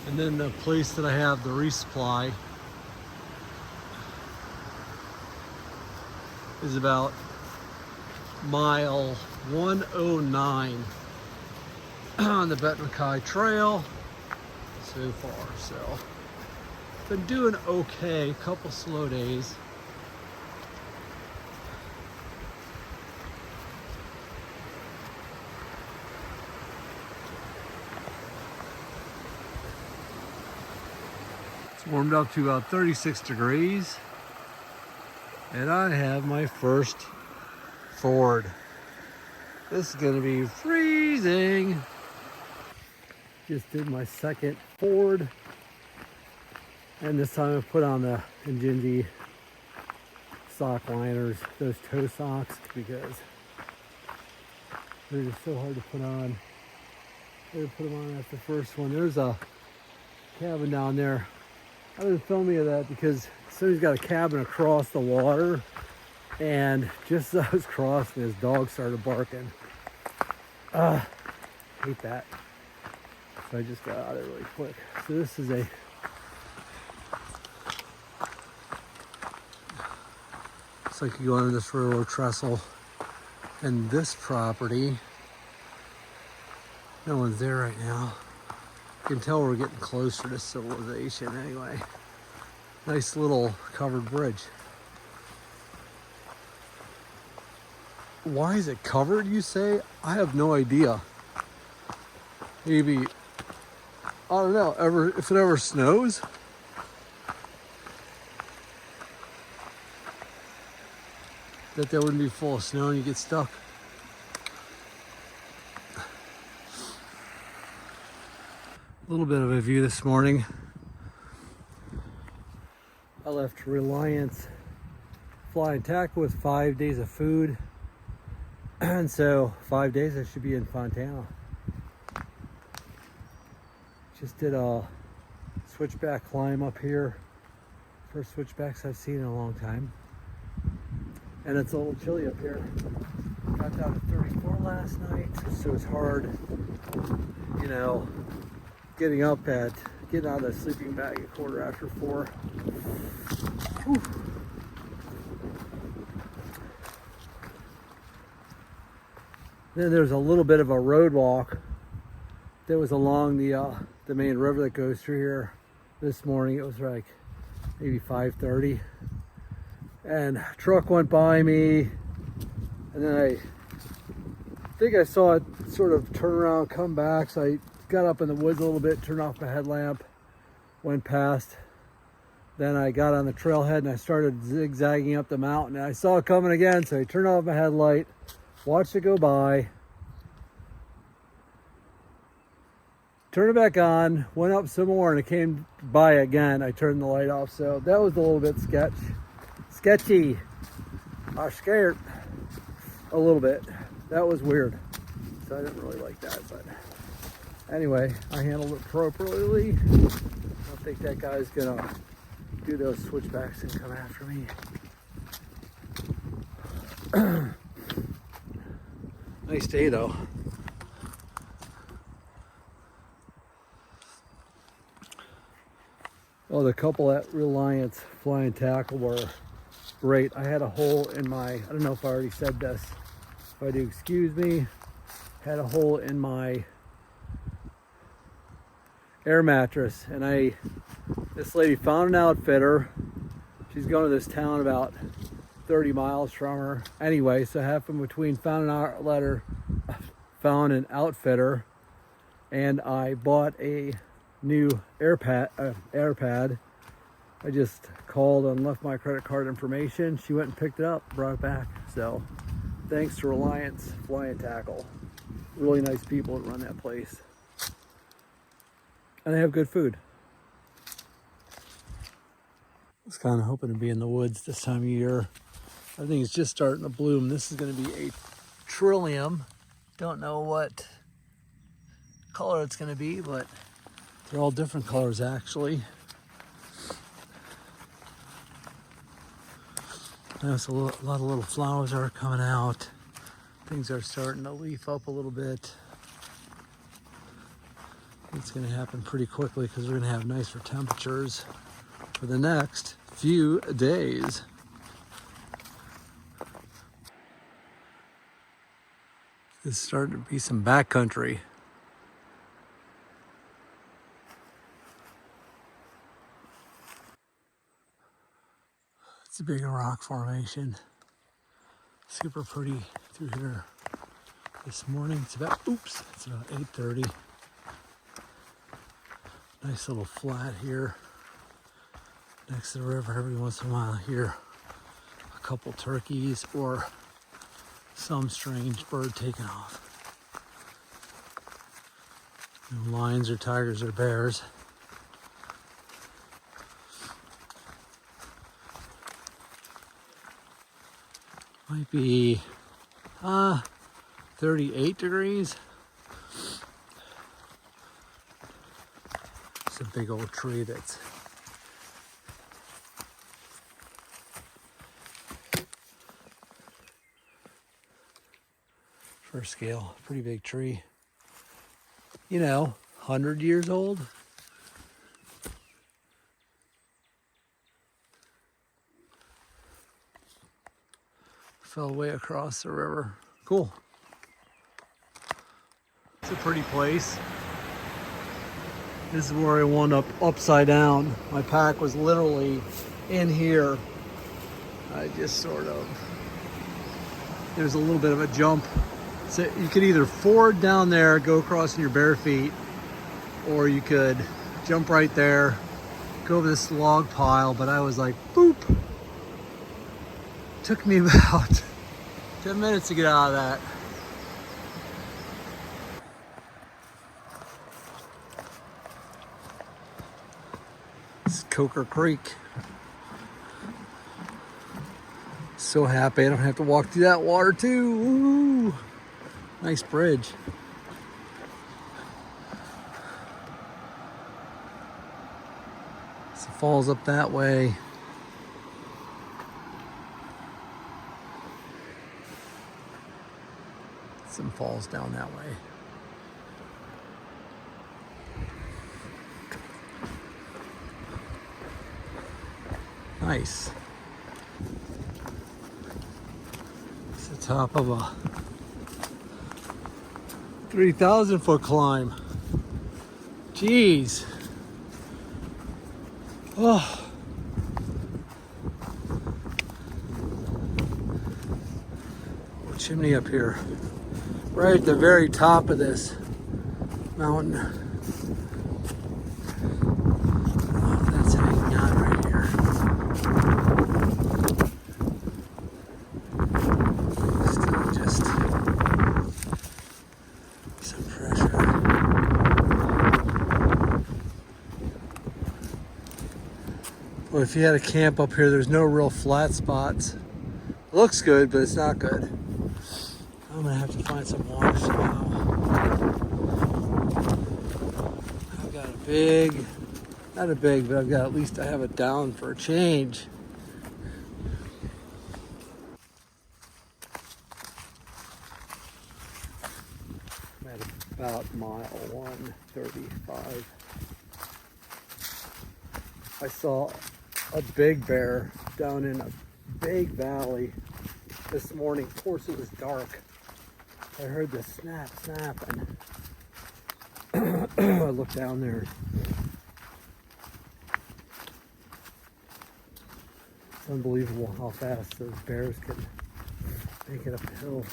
And then the place that I have the resupply is about mile 109 on the Benton MacKaye Trail so far. So been doing okay, a couple slow days. It's warmed up to about 36 degrees. And I have my first ford. This is gonna be freezing. Just did my second ford. And this time I put on the Injinji sock liners, those toe socks, because they're just so hard to put on. I had to put them on after the first one. There's a cabin down there. I've been filming of that because somebody's got a cabin across the water, and just as I was crossing, his dog started barking. Hate that. So I just got out of there really quick. So this is a it's like you go under this railroad trestle, and this property, no one's there right now. You can tell we're getting closer to civilization anyway. Nice little covered bridge. Why is it covered, you say? I have no idea. Maybe, I don't know, if it ever snows. That wouldn't be full of snow and you get stuck. A little bit of a view this morning. I left Reliance Fly and Tackle with 5 days of food. And so 5 days I should be in Fontana. Just did a switchback climb up here. First switchbacks I've seen in a long time. And it's a little chilly up here. Got down to 34 last night, so it's hard, you know, getting out of the sleeping bag at 4:15. Whew. Then there's a little bit of a road walk that was along the main river that goes through here. This morning it was like maybe 5:30. And a truck went by me, and then I think I saw it sort of turn around, come back, so I got up in the woods a little bit, turned off my headlamp, went past. Then I got on the trailhead and I started zigzagging up the mountain, and I saw it coming again, so I turned off my headlight, watched it go by, turned it back on, went up some more, and it came by again. I turned the light off, so that was a little bit sketchy. I was scared a little bit. That was weird. So I didn't really like that, but anyway, I handled it appropriately. I don't think that guy's gonna do those switchbacks and come after me. Nice day though. Well, the couple at Reliance Fly and Tackle were great. I had a hole in my, I don't know if I already said this. If I do, excuse me. Had a hole in my air mattress, and this lady found an outfitter. She's going to this town about 30 miles from her. Anyway, so half in between found an outfitter, and I bought a new air pad. I just called and left my credit card information. She went and picked it up, brought it back. So thanks to Reliance Fly and Tackle. Really nice people that run that place. And they have good food. I was kind of hoping to be in the woods this time of year. I think it's just starting to bloom. This is going to be a trillium. Don't know what color it's going to be, but they're all different colors actually. There's a lot of little flowers are coming out. Things are starting to leaf up a little bit. It's going to happen pretty quickly because we're going to have nicer temperatures for the next few days. It's starting to be some backcountry. It's a big rock formation. Super pretty through here this morning. It's about 8:30. Nice little flat here next to the river. Every once in a while here, a couple turkeys or some strange bird taking off. No lions or tigers or bears. Might be 38 degrees. It's a big old tree that's for scale, pretty big tree. You know, 100 years old. Fell way across the river. Cool. It's a pretty place. This is where I wound up upside down. My pack was literally in here. I just sort of, there's a little bit of a jump. So you could either ford down there, go across in your bare feet, or you could jump right there, go over this log pile, but I was like, boop. Took me about 10 minutes to get out of that. It's Coker Creek. So happy I don't have to walk through that water too. Ooh, nice bridge. So it falls up that way. Some falls down that way. Nice. It's the top of a 3,000 foot climb. Jeez. Oh. Chimney up here. Right at the very top of this mountain. Oh, that's hanging out right here. Still just some pressure. Well, if you had a camp up here, there's no real flat spots. It looks good, but it's not good. I'm gonna have to find some water somehow. I've got a big, not a big, but I've got at least I have it down for a change. I'm at about mile 135. I saw a big bear down in a big valley this morning. Of course, it was dark. I heard the snap, and I looked down there. It's unbelievable how fast those bears can make it uphill.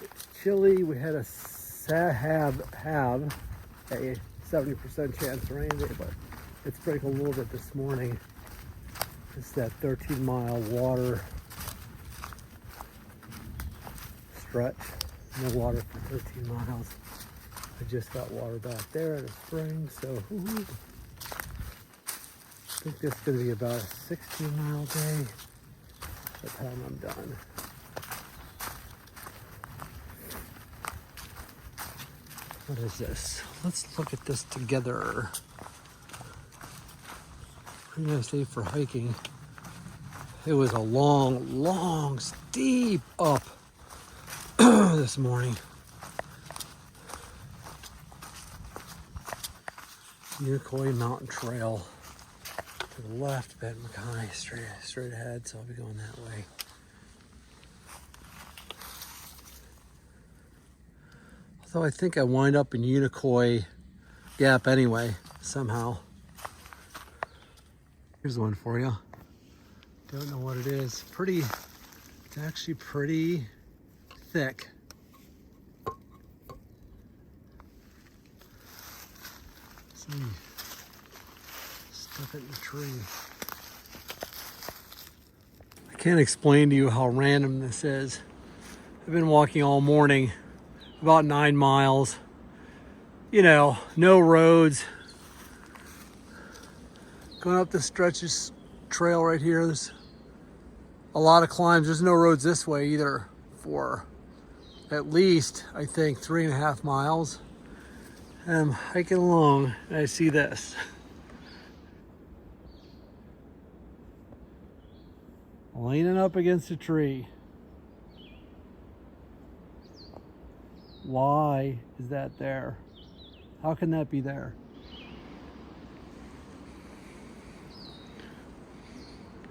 It's chilly. We had a 70% chance of rain today, but it's breaking a little bit this morning. It's that 13-mile water stretch. No water for 13 miles. I just got water back there in the spring, so I think this is going to be about a 16-mile day by the time I'm done. What is this? Let's look at this together. Pretty nice day for hiking. It was a long, steep up this morning. Unicoi Mountain Trail. To the left, Benton MacKaye, straight ahead, so I'll be going that way. Although I think I wind up in Unicoi Gap anyway, somehow. Here's one for you. Don't know what it is. It's actually pretty thick. See, stuck it in the tree. I can't explain to you how random this is. I've been walking all morning, about 9 miles. You know, no roads. Going up this stretches trail right here. There's a lot of climbs. There's no roads this way either for at least, I think, 3.5 miles. And I'm hiking along and I see this. Leaning up against a tree. Why is that there? How can that be there?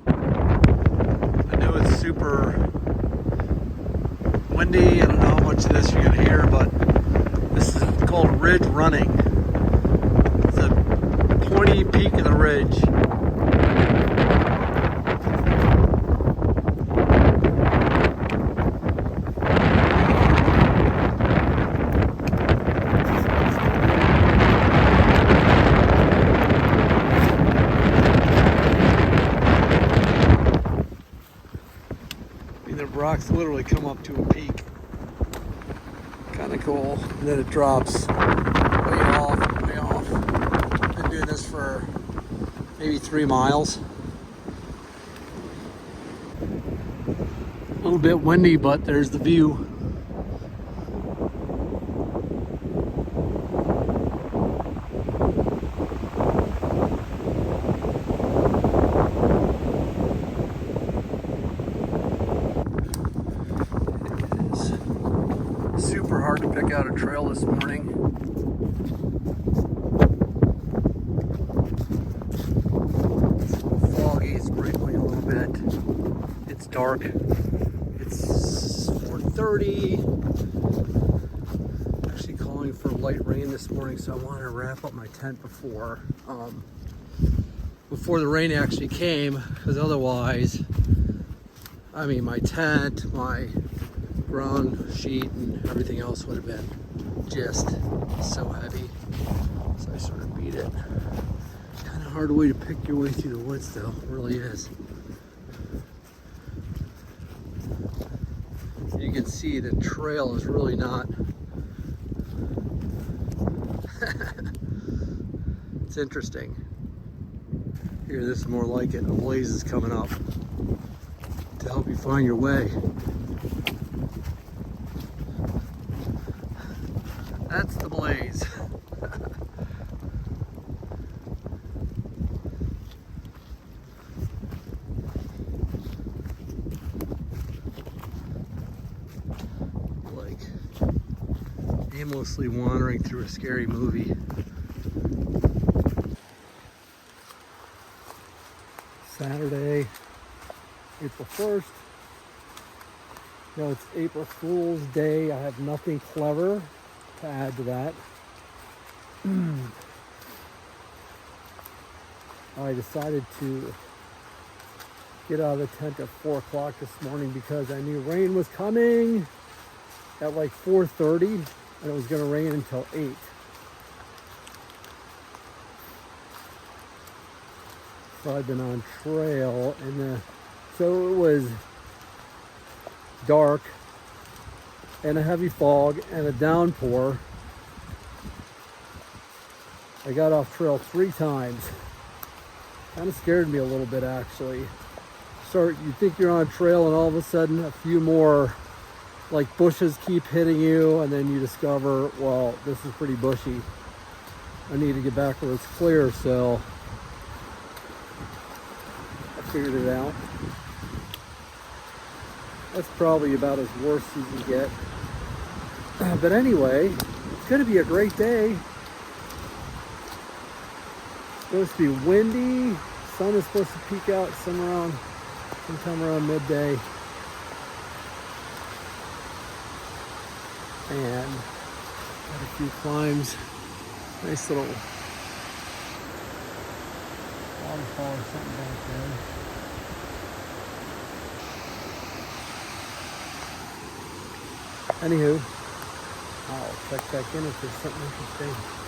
I know it's super windy. I don't know how much of this you're gonna hear, but this is called ridge running. It's a pointy peak of the ridge. The rocks literally come up to a peak. Kind of cool. And then it drops way off, way off. Been doing this for maybe 3 miles. A little bit windy, but there's the view. Super hard to pick out a trail this morning. It's a little foggy, it's sprinkling a little bit. It's dark. It's 4:30. Actually calling for light rain this morning, so I want to wrap up my tent before the rain actually came, because otherwise, I mean, my tent, my ground sheet and everything else would have been just so heavy, so I sort of beat it. Kind of hard way to pick your way through the woods though, it really is. You can see the trail is really not it's interesting. Here, this is more like it. A blaze is coming up to help you find your way. That's the blaze. Like aimlessly wandering through a scary movie. Saturday, April 1st. No, it's April Fool's Day. I have nothing clever to add to that. I decided to get out of the tent at 4 o'clock this morning because I knew rain was coming at like 4:30 and it was going to rain until 8. So I've been on trail and so it was dark and a heavy fog and a downpour. I got off trail 3 times. Kind of scared me a little bit actually. So you think you're on trail and all of a sudden a few more like bushes keep hitting you and then you discover, well, this is pretty bushy. I need to get back where it's clear, so I figured it out. That's probably about as worse as you can get. But anyway, it's going to be a great day. Supposed to be windy. Sun is supposed to peek out sometime around midday. And got a few climbs. Nice little waterfall or something back there. Anywho, I'll check back in if there's something interesting.